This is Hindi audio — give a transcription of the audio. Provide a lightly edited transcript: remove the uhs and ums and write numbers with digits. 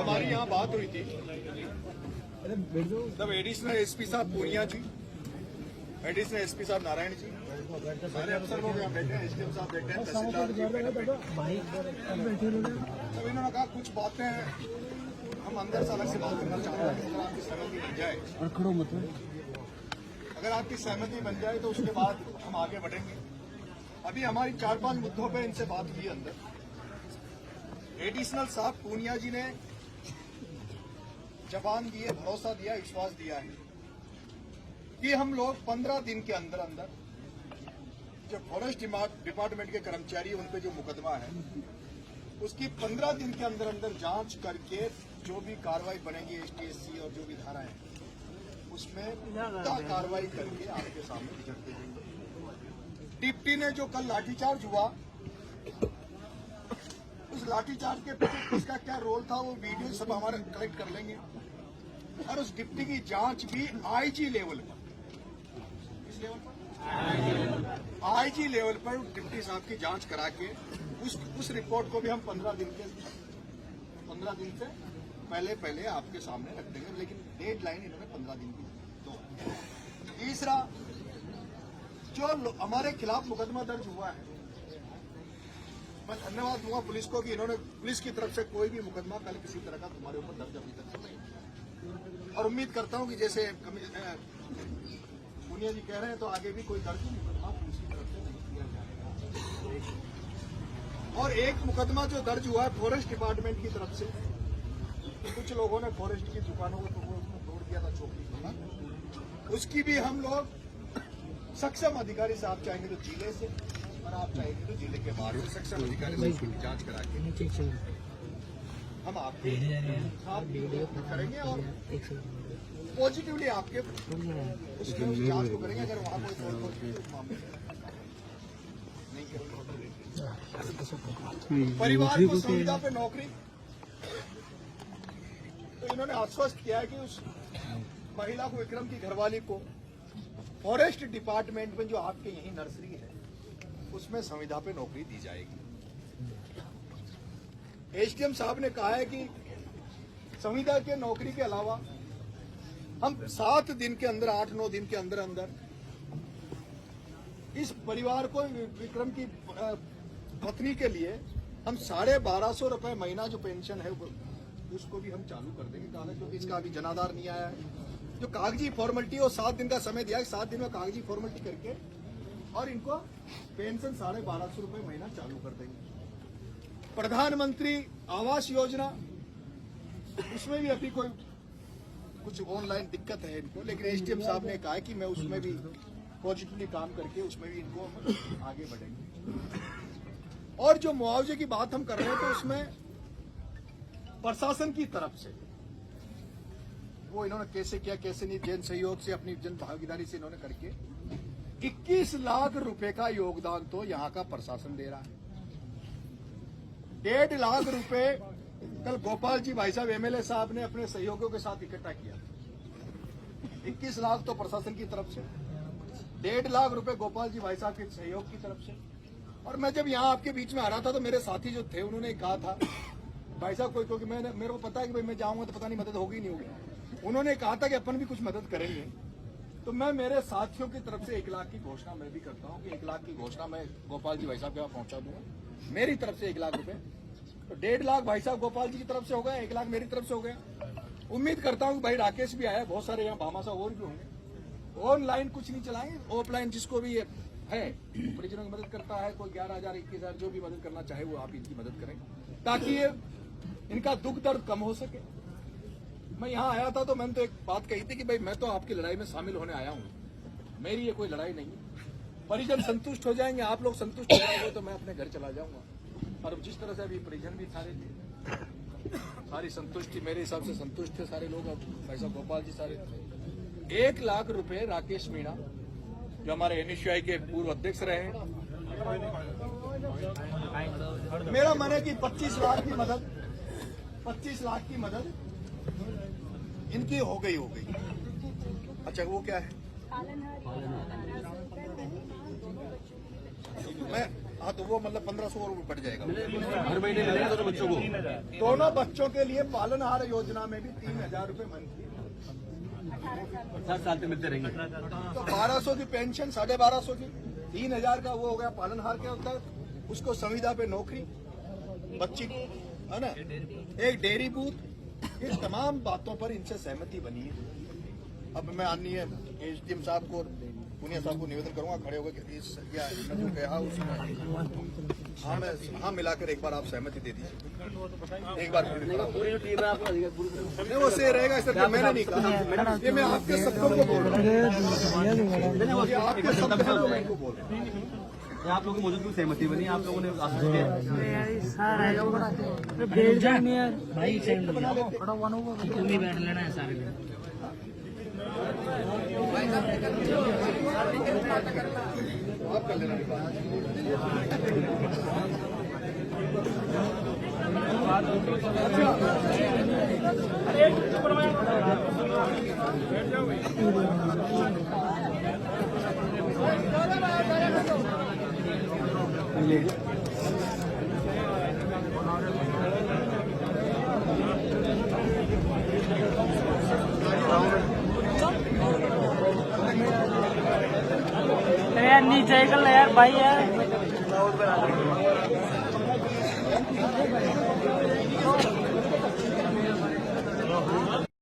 हमारी यहाँ बात हुई थी, तब एडिशनल एसपी साहब पूनिया जी, एडिशनल एसपी साहब नारायण जी, सारे अफसर लोग यहाँ बैठे हैं, एसडीएम साहब बैठे हैं, तहसीलदार जी बैठे हैं। तब इन्होंने कहा कुछ बातें हम अंदर से अलग से बात करना चाहते हैं, अगर आपकी सहमति बन जाए, अगर आपकी सहमति बन जाए तो उसके बाद हम आगे बढ़ेंगे। अभी हमारी 4-5 मुद्दों पे इनसे बात हुई अंदर। एडिशनल साहब पूनिया जी ने जबान दिए, भरोसा दिया, विश्वास दिया है कि हम लोग 15 दिन के अंदर अंदर जो फॉरेस्ट डिपार्टमेंट के कर्मचारी उन पे जो मुकदमा है उसकी 15 दिन के अंदर अंदर जांच करके जो भी कार्रवाई बनेगी एसटीएससी और जो भी धारा है उसमें कार्रवाई करके आपके सामने रिजल्ट दे देंगे। डिप्टी ने जो कल लाठीचार्ज हुआ, उस लाठीचार्ज के पीछे उसका क्या रोल था वो वीडियो सब हमारे कलेक्ट कर लेंगे और उस डिप्टी की जांच भी आईजी लेवल पर, किस लेवल पर? आईजी लेवल पर डिप्टी साहब की जांच करा के उस रिपोर्ट को भी हम 15 दिन से पहले आपके सामने रख देंगे, लेकिन डेडलाइन इन्होंने 15 दिन की दो। तीसरा, जो हमारे खिलाफ मुकदमा दर्ज हुआ है, मैं धन्यवाद दूंगा पुलिस को कि इन्होंने पुलिस की तरफ से कोई भी मुकदमा कल किसी तरह का तुम्हारे ऊपर दर्ज अभी तक नहीं, और उम्मीद करता हूं कि जैसे पूनिया जी कह रहे हैं तो आगे भी कोई दर्ज मुकदमा पुलिस की तरफ से नहीं किया जाएगा। और एक मुकदमा जो दर्ज हुआ है फॉरेस्ट डिपार्टमेंट की तरफ से, कुछ लोगों ने फॉरेस्ट की दुकानों को तोड़ दिया था, चौकी को, उसकी भी हम लोग सक्षम अधिकारी से, आप चाहेंगे तो जिले से और आप चाहेंगे तो जिले के बाहर से सक्षम अधिकारी से उसकी जांच करा के हम आपके साथ करेंगे और पॉजिटिवली आपके उसमें उस जांच को करेंगे। अगर वहां कोई मामले नहीं करेंगे, परिवार को सुविधा पे नौकरी, तो इन्होंने आश्वस्त किया है कि उस महिला को, विक्रम की घरवाली को फॉरेस्ट डिपार्टमेंट में जो आपके यही नर्सरी है उसमें संविदा पे नौकरी दी जाएगी। एसडीएम साहब ने कहा है कि संविदा के नौकरी के अलावा हम 7 दिन के अंदर, 8-9 दिन के अंदर अंदर इस परिवार को, विक्रम की पत्नी के लिए हम 1250 रुपए महीना जो पेंशन है उसको भी हम चालू कर देंगे, क्योंकि इसका अभी जनाधार नहीं आया है। जो कागजी फॉर्मेलिटी और 7 दिन का समय दिया है, 7 दिन में कागजी फॉर्मेलिटी करके और इनको पेंशन 1250 रुपए महीना चालू कर देंगे। प्रधानमंत्री आवास योजना, उसमें भी अभी कोई कुछ ऑनलाइन दिक्कत है इनको, लेकिन एसडीएम साहब ने कहा है कि मैं उसमें भी पॉजिटिवली काम करके उसमें भी इनको आगे बढ़ेंगे। और जो मुआवजे की बात हम कर रहे हैं तो उसमें प्रशासन की तरफ से वो इन्होंने कैसे किया, कैसे नहीं, जन सहयोग से, अपनी जन भागीदारी से इन्होंने करके 21 लाख रुपए का योगदान तो यहाँ का प्रशासन दे रहा है। 1.5 लाख रुपए कल गोपाल जी भाई साहब एमएलए साहब ने अपने सहयोगियों के साथ इकट्ठा किया। 21 लाख तो प्रशासन की तरफ से, 1.5 लाख रुपए गोपाल जी भाई साहब के सहयोग की तरफ से। और मैं जब यहाँ आपके बीच में आ रहा था तो मेरे साथी जो थे उन्होंने कहा था भाई साहब कोई, क्योंकि मेरे को पता है कि भाई मैं जाऊंगा तो पता नहीं मदद होगी नहीं होगी, उन्होंने कहा था कि अपन भी कुछ मदद करेंगे। तो मैं मेरे साथियों की तरफ से 1 लाख की घोषणा मैं भी करता हूं कि 1 लाख की घोषणा मैं गोपाल जी भाई साहब के वहां पहुंचा दूंगा। मेरी तरफ से 1 लाख रुपए, तो 1.5 लाख भाई साहब गोपाल जी की तरफ से हो गया, 1 लाख मेरी तरफ से हो गया। उम्मीद करता हूं कि भाई राकेश भी आया, बहुत सारे यहाँ भामा साहब और भी होंगे। ऑनलाइन कुछ नहीं चलाएंगे, ऑफलाइन जिसको भी है परिजनों की मदद करता है, कोई 11,000 21,000 जो भी मदद करना चाहे वो आप इनकी मदद करें ताकि ये इनका दुख दर्द कम हो सके। मैं यहाँ आया था तो मैंने तो एक बात कही थी कि भाई मैं तो आपकी लड़ाई में शामिल होने आया हूँ, मेरी ये कोई लड़ाई नहीं है। परिजन संतुष्ट हो जाएंगे, आप लोग संतुष्ट हो जाएंगे तो मैं अपने घर चला जाऊंगा। और जिस तरह से अभी परिजन भी सारे थे, सारी संतुष्टि मेरे हिसाब से संतुष्ट थे सारे लोग। अब भाई साहब गोपाल जी सारे थे। 1 लाख रुपए राकेश मीणा जो हमारे एनएसयूआई के पूर्व अध्यक्ष रहे हैं, मेरा मन है कि 25 लाख की मदद, 25 लाख की मदद इनकी हो गई। अच्छा वो क्या है, हाँ तो वो मतलब 1500 और बढ़ जाएगा। हर महीने मिलेगा दोनों बच्चों को। दोनों बच्चों के लिए पालनहार योजना में भी 3000 रुपए मंथली 7 साल तक मिलते रहेंगे। तो 1200 की पेंशन, 1250 की, 3000 का वो हो गया पालनहार के होता है, उसको संविदा पे नौकरी बच्ची को, है ना, एक डेयरी बूथ। इन तमाम बातों पर इनसे सहमति बनी है। अब मैं माननीय एसडीएम साहब को, पुनिया साहब को निवेदन करूंगा खड़े होकर कि इस या जो कहा उसमें हाँ मिलाकर एक बार आप सहमति दे दीजिए। एक बार पूरी जो टीम है आपका नहीं वो से रहेगा, इस तरह मैंने नहीं कहा, ये मैं आपके शब्दों को बोल रहा हूँ, ये आपके शब्द हैं तो मैं इनको बोल रहा हूँ। आप लोगों की मौजूद सहमति बनी, आप लोगों ने आश्वस्त बैठ लेना है सारे आप कर लेना यार नीचे कर ले यार भाई यार